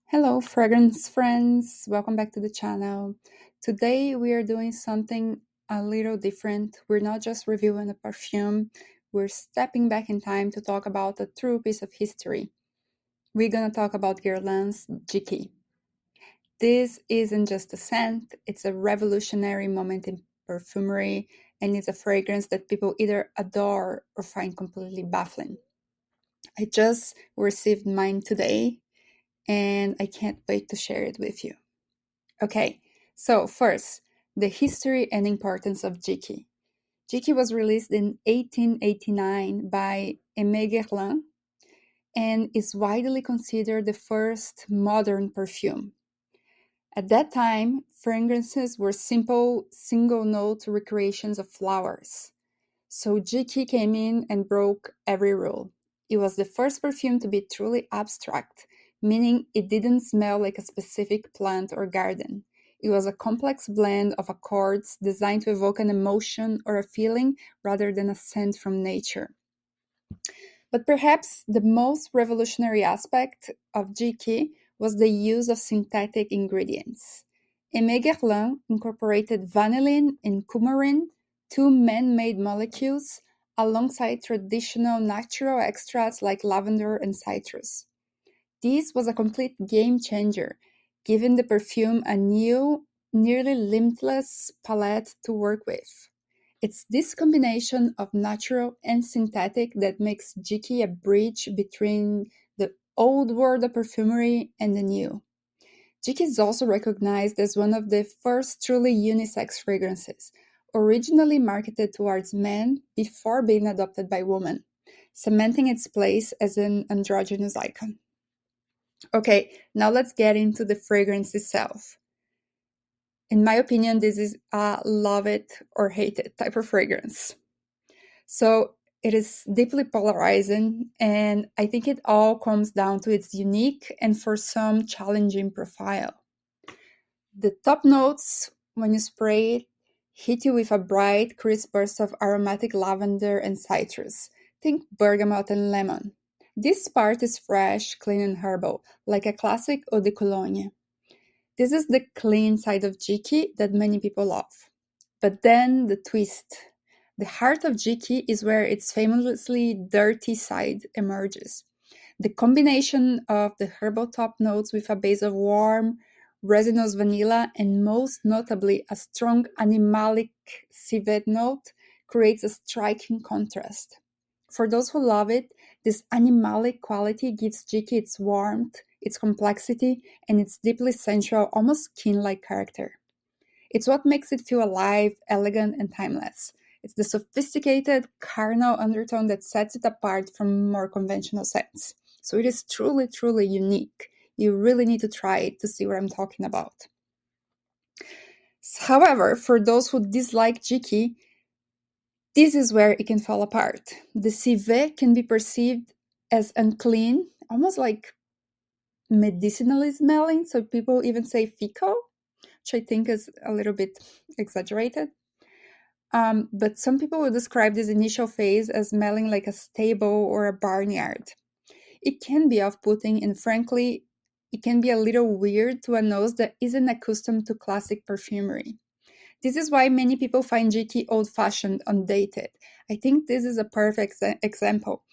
Hello, fragrance friends. Welcome back to the channel. Today we are doing something a little different. We're not just reviewing a perfume, we're stepping back in time to talk about a true piece of history. We're gonna talk about Guerlain's Jicky. This isn't just a scent, it's a revolutionary moment in perfumery, and it's a fragrance that people either adore or find completely baffling. I just received mine today and I can't wait to share it with you. Okay, so first, the history and importance of Jicky. Jicky was released in 1889 by Aimé Guerlain and is widely considered the first modern perfume. At that time, fragrances were simple, single-note recreations of flowers. So Jicky came in and broke every rule. It was the first perfume to be truly abstract, meaning it didn't smell like a specific plant or garden. It was a complex blend of accords designed to evoke an emotion or a feeling rather than a scent from nature. But perhaps the most revolutionary aspect of Jicky was the use of synthetic ingredients. Aimé Guerlain incorporated vanillin and coumarin, two man-made molecules, alongside traditional natural extracts like lavender and citrus. This was a complete game changer, giving the perfume a new, nearly limitless palette to work with. It's this combination of natural and synthetic that makes Jicky a bridge between the old world of perfumery and the new. Jicky is also recognized as one of the first truly unisex fragrances, originally marketed towards men before being adopted by women, cementing its place as an androgynous icon. Okay, now let's get into the fragrance itself. In my opinion, this is a love it or hate it type of fragrance. So it is deeply polarizing, and I think it all comes down to its unique and for some challenging profile. The top notes, when you spray it, hit you with a bright, crisp burst of aromatic lavender and citrus. Think bergamot and lemon. This part is fresh, clean, and herbal, like a classic eau de cologne. This is the clean side of Jicky that many people love. But then the twist. The heart of Jicky is where its famously dirty side emerges. The combination of the herbal top notes with a base of warm, resinous vanilla and most notably a strong animalic civet note creates a striking contrast. For those who love it, this animalic quality gives Jicky its warmth, its complexity, and its deeply sensual, almost skin-like character. It's what makes it feel alive, elegant, and timeless. It's the sophisticated, carnal undertone that sets it apart from more conventional scents. So it is truly, truly unique. You really need to try it to see what I'm talking about. However, for those who dislike Jicky, this is where it can fall apart. The civet can be perceived as unclean, almost like medicinally smelling, so people even say fecal, which I think is a little bit exaggerated. But some people will describe this initial phase as smelling like a stable or a barnyard. It can be off-putting, and frankly, it can be a little weird to a nose that isn't accustomed to classic perfumery. This is why many people find Jicky old-fashioned, undated. I think this is a perfect example.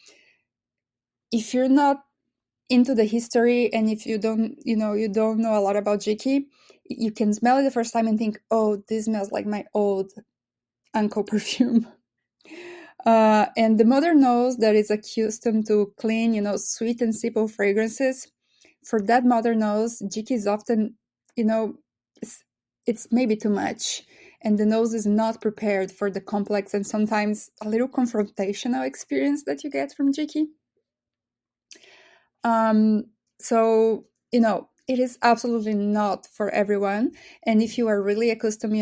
If you're not into the history and if you don't know a lot about Jicky, you can smell it the first time and think, oh, this smells like my old uncle perfume. And the modern nose that is accustomed to clean, sweet and simple fragrances, for that modern nose, Jicky is often, it's maybe too much. And the nose is not prepared for the complex and sometimes a little confrontational experience that you get from Jicky. So, it is absolutely not for everyone. And if you are really accustomed,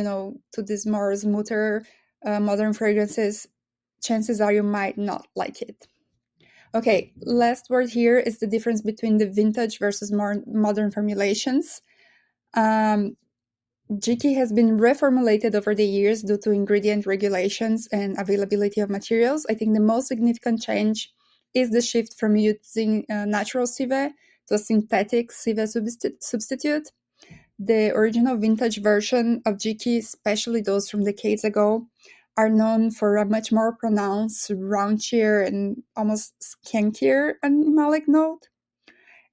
to these more smoother modern fragrances, chances are you might not like it. Okay, last word here is the difference between the vintage versus more modern formulations. Jicky has been reformulated over the years due to ingredient regulations and availability of materials. I think the most significant change is the shift from using natural civet to a synthetic civet substitute. The original vintage version of Jicky, especially those from decades ago, are known for a much more pronounced, raunchier, and almost skankier animalic note.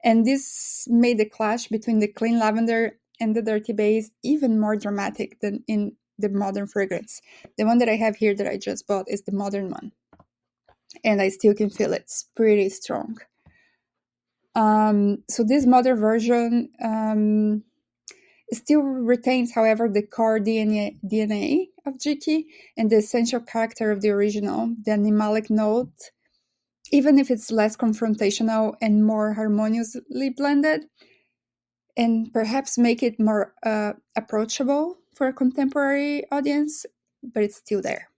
And this made the clash between the clean lavender and the dirty base even more dramatic than in the modern fragrance. The one that I have here that I just bought is the modern one. And I still can feel it. It's pretty strong. So this modern version still retains, however, the core DNA of Jicky and the essential character of the original, the animalic note, even if it's less confrontational and more harmoniously blended, and perhaps make it more approachable for a contemporary audience, but it's still there.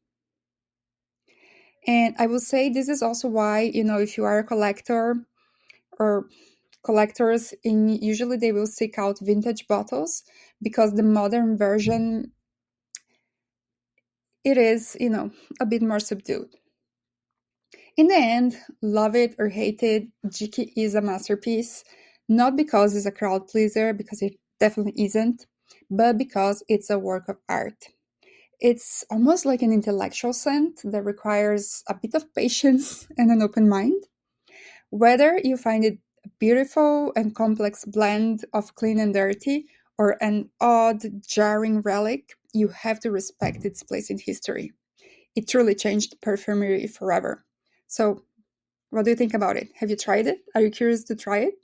And I will say this is also why, if you are a collector or collectors, usually they will seek out vintage bottles, because the modern version, it is, a bit more subdued. In the end, love it or hate it, Jicky is a masterpiece, not because it's a crowd pleaser, because it definitely isn't, but because it's a work of art. It's almost like an intellectual scent that requires a bit of patience and an open mind. Whether you find it a beautiful and complex blend of clean and dirty, or an odd, jarring relic, you have to respect its place in history. It truly changed perfumery forever. So, what do you think about it? Have you tried it? Are you curious to try it?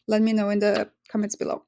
Let me know in the comments below.